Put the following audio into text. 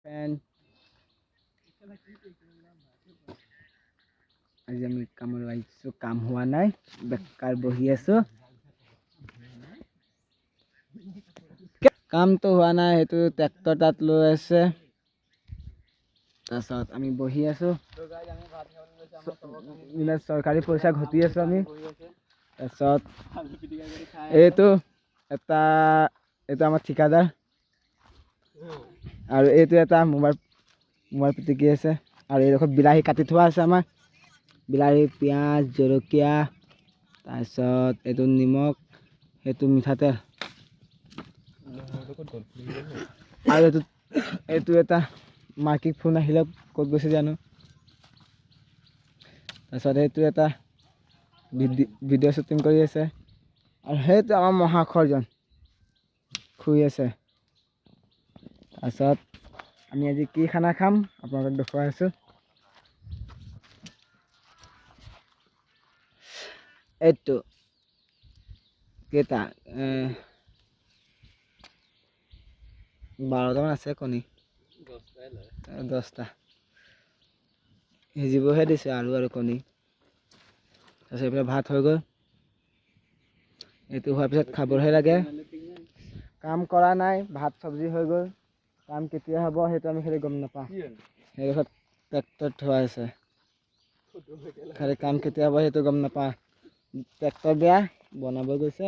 Friend, আজি আমি কামলৈ আহিছোঁ, কাম হোৱা নাই, বেকাৰ বহি আছোঁ। কামটো হোৱা নাই, সেইটো ট্ৰেক্টৰ তাত লৈ আছে। তাৰপিছত আমি বহি আছোঁ, চৰকাৰী পইচা ঘটি আছোঁ আমি। তাৰপিছত এইটো আমাৰ ঠিকাদাৰ আৰু এইটো এটা মোবাইল পিটিকি আছে। আৰু এইডোখৰত বিলাহী কাটি থোৱা আছে আমাৰ, বিলাহী, পিঁয়াজ, জলকীয়া, তাৰপিছত এইটো নিমখ, সেইটো মিঠাতেল আৰু এইটো এটা মাইকী ফোন আহিলে ক'ত গৈছে জানো। তাৰপিছত এইটো এটা ভিডিঅ' শ্বুটিং কৰি আছে আৰু সেইটো আমাৰ মহাশয়জন শুই আছে। তাৰপিছত আমি আজি কি খানা খাম আপোনালোকক দেখুৱাই আছোঁ। এইটো কেইটা 12টামান আছে কণী, 10টা সিজিবহে দিছে, আলু আৰু কণী। তাৰপিছত এইফালে ভাত হৈ গ'ল। এইটো হোৱাৰ পিছত খাবহে লাগে। কাম কৰা নাই, ভাত চব্জি হৈ গ'ল। কাম কেতিয়া হ'ব সেইটো আমি খালি গম নাপাওঁ। সেইডোখৰত ট্ৰেক্টৰ থোৱা আছে, খালি কাম কেতিয়া হ'ব সেইটো গম নাপাওঁ। ট্ৰেক্টৰ বেয়া, বনাব গৈছে।